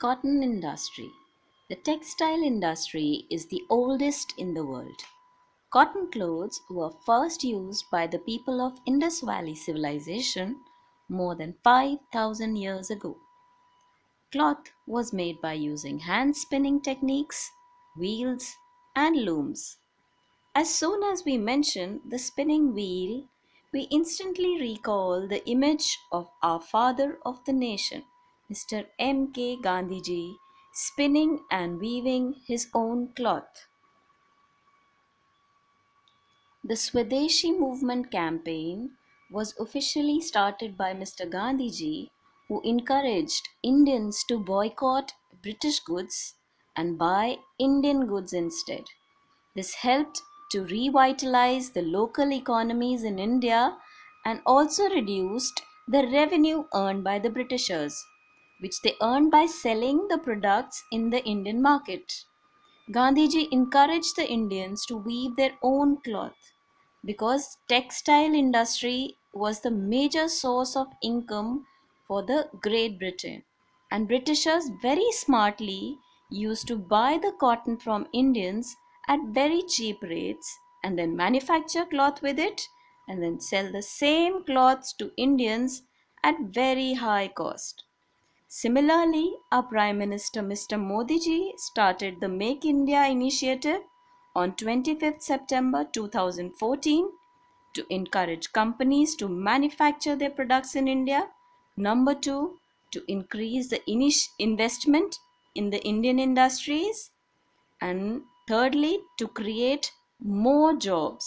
cotton industry. The textile industry is the oldest in the world. Cotton clothes were first used by the people of Indus Valley civilization more than 5,000 years ago. Cloth was made by using hand spinning techniques, wheels, and looms. As soon as we mention the spinning wheel, we instantly recall the image of our father of the nation, Mr. M.K. Gandhiji, spinning and weaving his own cloth. The Swadeshi movement campaign was officially started by Mr. Gandhiji, who encouraged Indians to boycott British goods and buy Indian goods instead. This helped to revitalize the local economies in India and also reduced the revenue earned by the Britishers, which they earned by selling the products in the Indian market. Gandhiji encouraged the Indians to weave their own cloth because textile industry was the major source of income for the Great Britain, and Britishers very smartly used to buy the cotton from Indians at very cheap rates and then manufacture cloth with it and then sell the same cloths to Indians at very high cost. Similarly, our Prime Minister Mr. Modi ji started the Make India initiative on 25th September 2014 to encourage companies to manufacture their products in India. Number two, to increase the investment in the Indian industries. And thirdly, to create more jobs.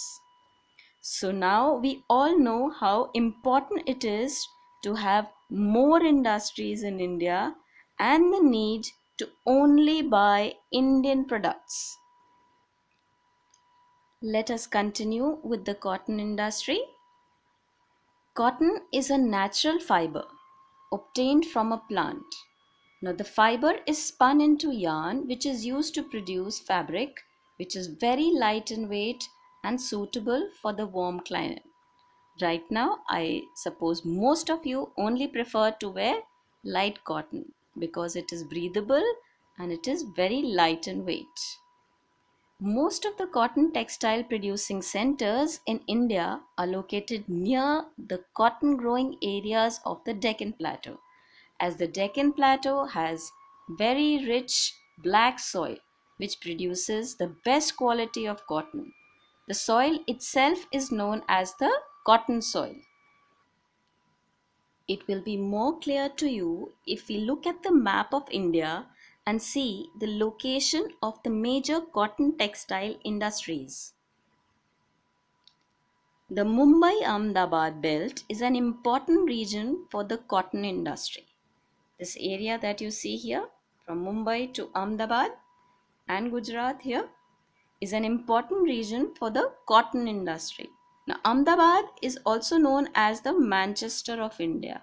So now we all know how important it is to have more industries in India and the need to only buy Indian products. Let us continue with the cotton industry. Cotton is a natural fiber obtained from a plant. Now the fiber is spun into yarn which is used to produce fabric which is very light in weight and suitable for the warm climate. Right now, I suppose most of you only prefer to wear light cotton because it is breathable and it is very light in weight. Most of the cotton textile producing centers in India are located near the cotton growing areas of the Deccan Plateau, as the Deccan Plateau has very rich black soil which produces the best quality of cotton. The soil itself is known as the cotton soil. It will be more clear to you if we look at the map of India and see the location of the major cotton textile industries. The Mumbai-Ahmedabad belt is an important region for the cotton industry. This area that you see here from Mumbai to Ahmedabad and Gujarat here is an important region for the cotton industry. Now, Ahmedabad is also known as the Manchester of India.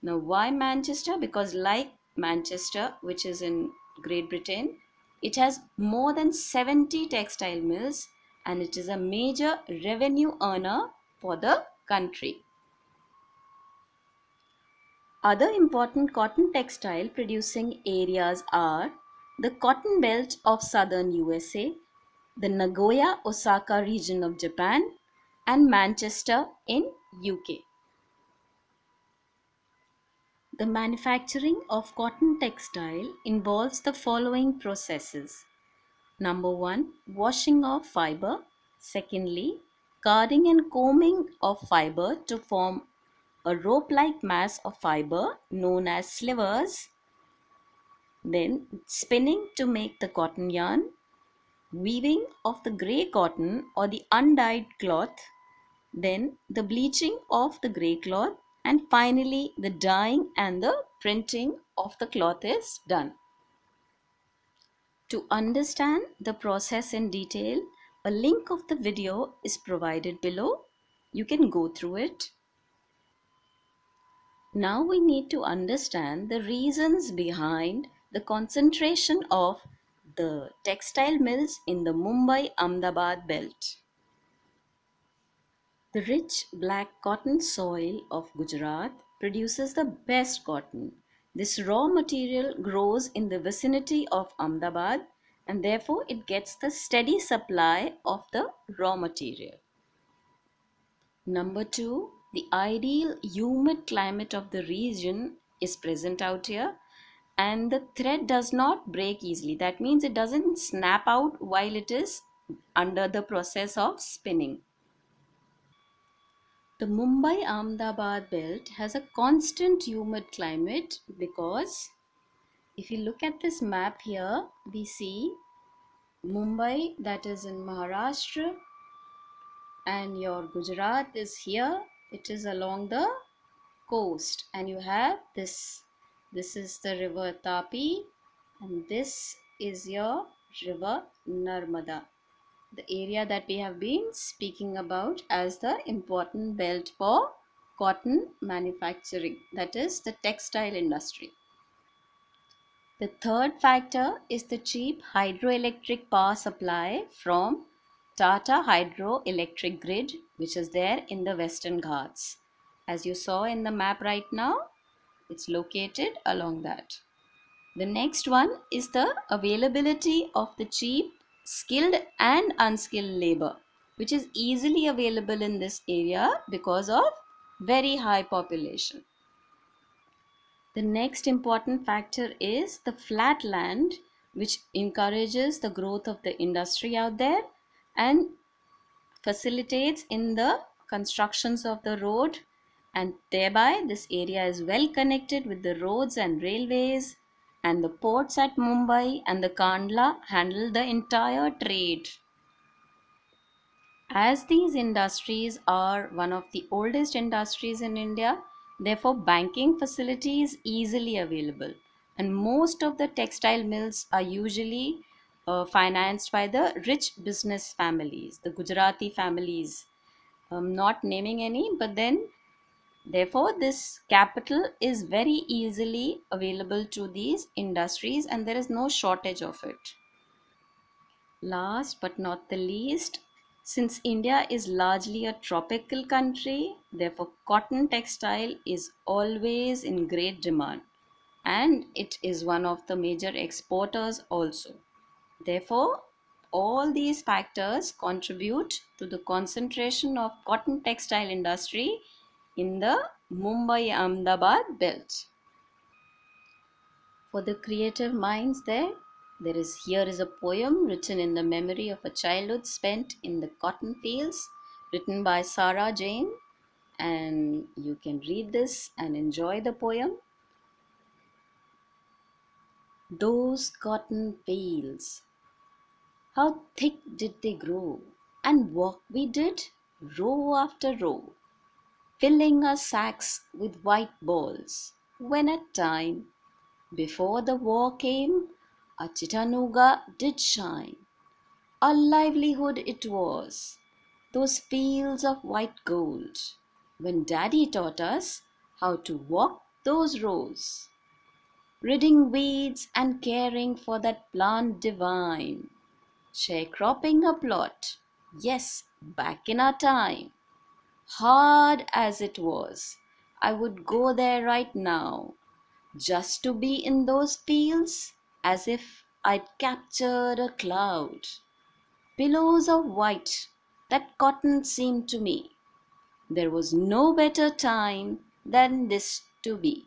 Now, why Manchester? Because like Manchester, which is in Great Britain, it has more than 70 textile mills and it is a major revenue earner for the country. Other important cotton textile producing areas are the cotton belt of southern USA, the Nagoya Osaka region of Japan, and Manchester in UK. The manufacturing of cotton textile involves the following processes. Number one, washing of fiber. Secondly, carding and combing of fiber to form a rope-like mass of fiber known as slivers. Then spinning to make the cotton yarn. Weaving of the grey cotton or the undyed cloth. Then the bleaching of the grey cloth, and finally the dyeing and the printing of the cloth is done. To understand the process in detail, a link of the video is provided below. You can go through it. Now we need to understand the reasons behind the concentration of the textile mills in the Mumbai-Ahmedabad belt. The rich black cotton soil of Gujarat produces the best cotton. This raw material grows in the vicinity of Ahmedabad and therefore it gets the steady supply of the raw material. Number two, the ideal humid climate of the region is present out here, and the thread does not break easily. That means it doesn't snap out while it is under the process of spinning. The Mumbai Ahmedabad belt has a constant humid climate because if you look at this map here, we see Mumbai, that is in Maharashtra, and your Gujarat is here. It is along the coast, and you have this is the river Tapi, and this is your river Narmada, the area that we have been speaking about as the important belt for cotton manufacturing, that is the textile industry. The third factor is the cheap hydroelectric power supply from Tata Hydroelectric Grid, which is there in the Western Ghats. As you saw in the map right now, it's located along that. The next one is the availability of the cheap, skilled and unskilled labor, which is easily available in this area because of very high population. The next important factor is the flat land, which encourages the growth of the industry out there and facilitates in the constructions of the road, and thereby this area is well connected with the roads and railways, and the ports at Mumbai and the Kandla handle the entire trade. As these industries are one of the oldest industries in India, therefore banking facility is easily available, and most of the textile mills are usually financed by the rich business families, the Gujarati families. I'm not naming any, but then therefore this capital is very easily available to these industries and there is no shortage of it. Last but not the least, since India is largely a tropical country, therefore cotton textile is always in great demand and it is one of the major exporters also. Therefore, all these factors contribute to the concentration of cotton textile industry in the Mumbai-Ahmedabad belt. For the creative minds here is a poem written in the memory of a childhood spent in the cotton fields, written by Sarah Jane, and you can read this and enjoy the poem. Those cotton fields, how thick did they grow, and walk we did, row after row, filling our sacks with white balls, when at time before the war came, our Chattanooga did shine. Our livelihood it was, those fields of white gold, when Daddy taught us how to walk those rows, ridding weeds and caring for that plant divine, sharecropping a plot, yes, back in our time. Hard as it was, I would go there right now, just to be in those fields, as if I'd captured a cloud. Pillows of white, that cotton seemed to me. There was no better time than this to be.